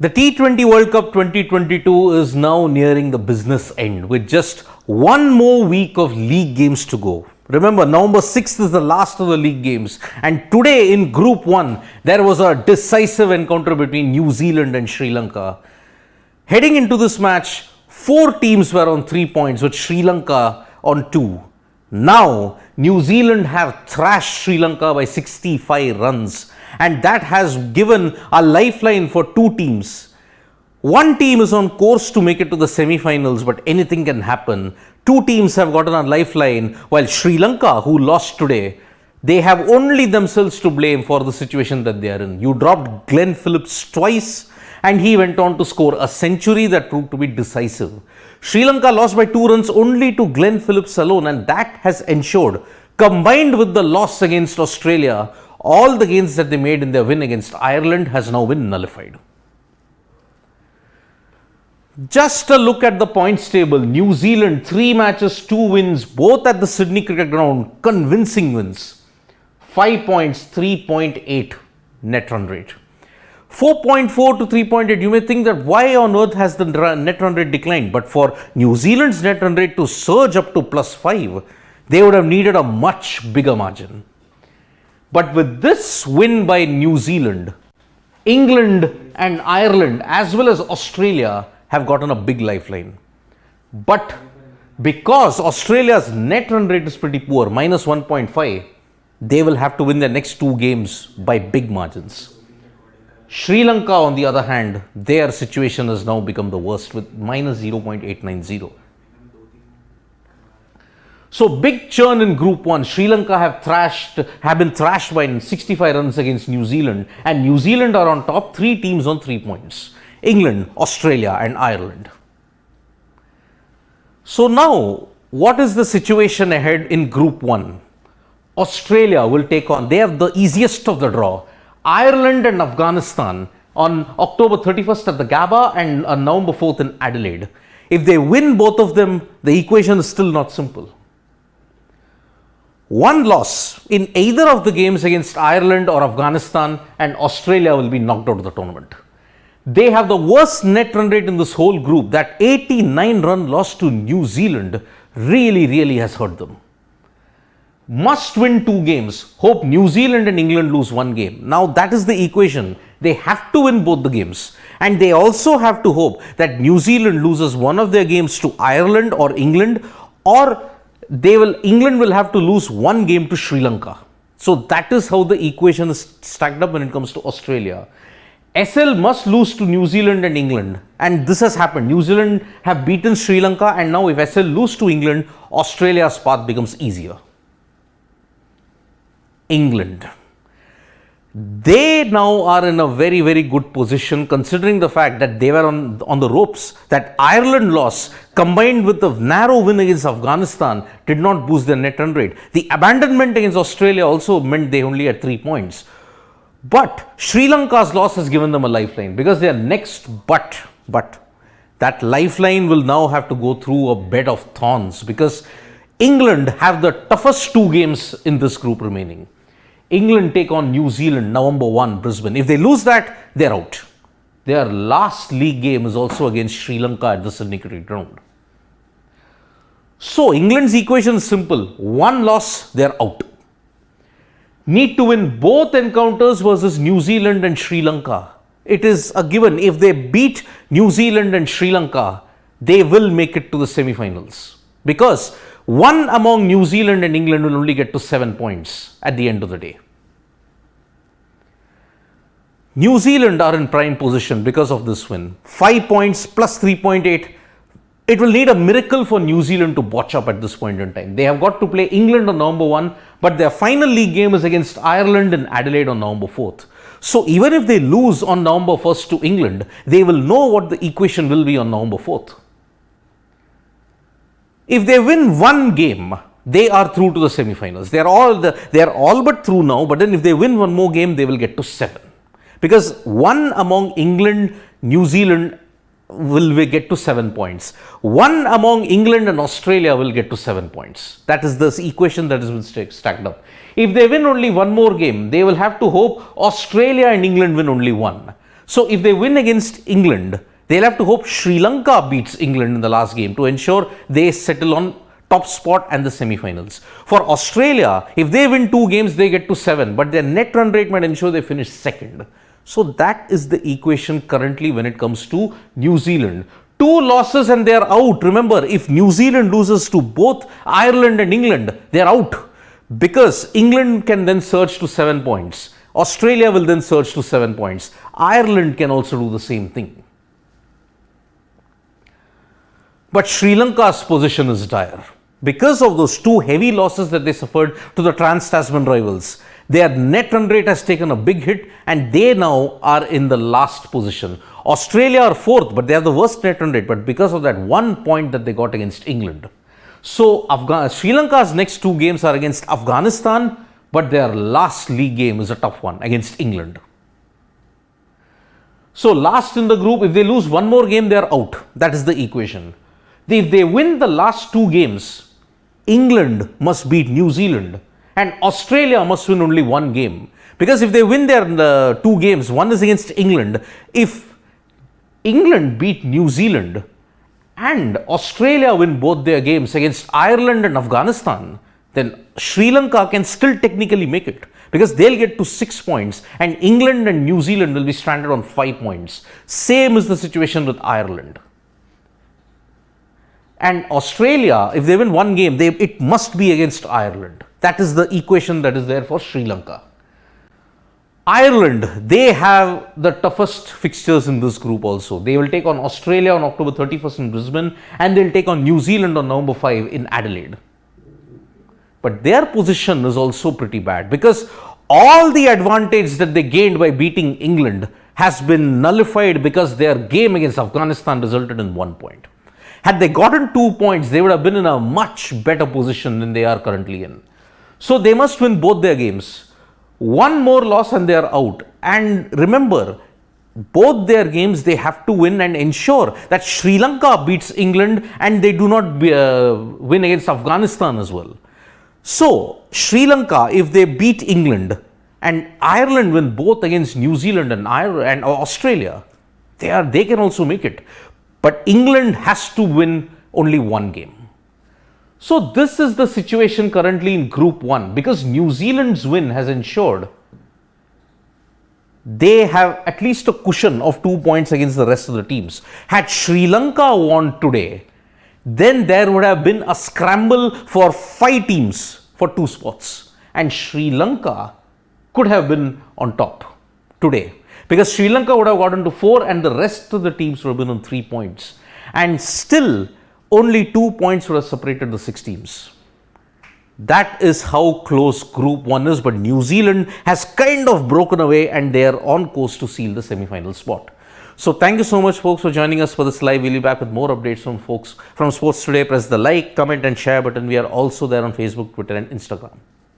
The T20 World Cup 2022 is now nearing the business end with just one more week of league games to go. Remember, November 6th is the last of the league games, and today in Group 1 there was a decisive encounter between New Zealand and Sri Lanka. Heading into this match, 4 teams were on 3 points with Sri Lanka on 2. Now, New Zealand have thrashed Sri Lanka by 65 runs, and that has given a lifeline for 2 teams. One team is on course to make it to the semi-finals, but anything can happen. 2 teams have gotten a lifeline, while Sri Lanka, who lost today, they have only themselves to blame for the situation that they are in. You dropped Glenn Phillips twice, and he went on to score a century that proved to be decisive. Sri Lanka lost by 2 runs only to Glenn Phillips alone, and that has ensured, combined with the loss against Australia, all the gains that they made in their win against Ireland has now been nullified. Just a look at the points table. New Zealand, 3 matches, 2 wins, both at the Sydney Cricket Ground, convincing wins. 5 points, 3.8 net run rate. 4.4 to 3.8. You may think that why on earth has the net run rate declined? But for New Zealand's net run rate to surge up to +5, they would have needed a much bigger margin. But with this win by New Zealand, England and Ireland as well as Australia have gotten a big lifeline. But because Australia's net run rate is pretty poor, -1.5, they will have to win their next 2 games by big margins. Sri Lanka, on the other hand, their situation has now become the worst with -0.890. So big churn in Group 1. Sri Lanka have been thrashed by 65 runs against New Zealand, and New Zealand are on top, 3 teams on 3 points. England, Australia and Ireland. So now, what is the situation ahead in Group 1? Australia will take on, they have the easiest of the draw, Ireland and Afghanistan on October 31st at the Gabba and on November 4th in Adelaide. If they win both of them, the equation is still not simple. One loss in either of the games against Ireland or Afghanistan and Australia will be knocked out of the tournament. They have the worst net run rate in this whole group. That 89 run loss to New Zealand really has hurt them. Must win 2 games. Hope New Zealand and England lose 1 game. Now that is the equation. They have to win both the games. And they also have to hope that New Zealand loses one of their games to Ireland or England, or England will have to lose 1 game to Sri Lanka. So that is how the equation is stacked up when it comes to Australia. SL must lose to New Zealand and England, and this has happened. New Zealand have beaten Sri Lanka, and now if SL lose to England, Australia's path becomes easier. England. They now are in a very good position, considering the fact that they were on the ropes. That Ireland loss combined with the narrow win against Afghanistan did not boost their net run rate. The abandonment against Australia also meant they only had 3 points. But Sri Lanka's loss has given them a lifeline because they are next, but that lifeline will now have to go through a bed of thorns because England have the toughest 2 games in this group remaining. England take on New Zealand November 1, Brisbane. If they lose that, they're out. Their last league game is also against Sri Lanka at the Sydney Cricket Ground. So England's equation is simple. 1 loss, they're out. Need to win both encounters versus New Zealand and Sri Lanka. It is a given. If they beat New Zealand and Sri Lanka, they will make it to the semi-finals. Because one among New Zealand and England will only get to 7 points at the end of the day. New Zealand are in prime position because of this win. 5 points plus 3.8. It will need a miracle for New Zealand to botch up at this point in time. They have got to play England on November 1, but their final league game is against Ireland in Adelaide on November 4th. So even if they lose on November 1st to England, they will know what the equation will be on November 4th. If they win 1 game, they are through to the semi-finals. They are all but through now, but then if they win 1 more game, they will get to 7. Because one among England, New Zealand will get to 7 points. One among England and Australia will get to 7 points. That is the equation that has been stacked up. If they win only 1 more game, they will have to hope Australia and England win only 1. So if they win against England, they'll have to hope Sri Lanka beats England in the last game to ensure they settle on top spot and the semi-finals. For Australia, if they win 2 games, they get to 7, but their net run rate might ensure they finish second. So that is the equation currently when it comes to New Zealand. 2 losses and they are out. Remember, if New Zealand loses to both Ireland and England, they are out, because England can then surge to 7 points. Australia will then surge to 7 points. Ireland can also do the same thing. But Sri Lanka's position is dire. Because of those 2 heavy losses that they suffered to the Trans-Tasman rivals, their net run rate has taken a big hit and they now are in the last position. Australia are 4th, but they have the worst net run rate, but because of that 1 point that they got against England. So Sri Lanka's next 2 games are against Afghanistan, but their last league game is a tough one against England. So last in the group, if they lose 1 more game, they are out. That is the equation. If they win the last 2 games, England must beat New Zealand and Australia must win only 1 game. Because if they win their 2 games, one is against England, if England beat New Zealand and Australia win both their games against Ireland and Afghanistan, then Sri Lanka can still technically make it, because they'll get to 6 points and England and New Zealand will be stranded on 5 points. Same is the situation with Ireland. And Australia, if they win 1 game, it must be against Ireland. That is the equation that is there for Sri Lanka. Ireland, they have the toughest fixtures in this group also. They will take on Australia on October 31st in Brisbane and they'll take on New Zealand on November 5 in Adelaide. But their position is also pretty bad, because all the advantage that they gained by beating England has been nullified because their game against Afghanistan resulted in 1 point. Had they gotten 2 points, they would have been in a much better position than they are currently in. So they must win both their games. 1 more loss and they are out. And remember, both their games they have to win and ensure that Sri Lanka beats England and they do not win against Afghanistan as well. So Sri Lanka, if they beat England and Ireland win both against New Zealand and Australia, they can also make it. But England has to win only 1 game. So this is the situation currently in Group 1, because New Zealand's win has ensured they have at least a cushion of 2 points against the rest of the teams. Had Sri Lanka won today, then there would have been a scramble for 5 teams for 2 spots. And Sri Lanka could have been on top today, because Sri Lanka would have gotten to 4 and the rest of the teams would have been on 3 points. And still, only 2 points would have separated the 6 teams. That is how close Group 1 is, but New Zealand has kind of broken away and they are on course to seal the semi-final spot. So thank you so much, folks, for joining us for this live. We'll be back with more updates from Sports Today. Press the like, comment and share button. We are also there on Facebook, Twitter and Instagram.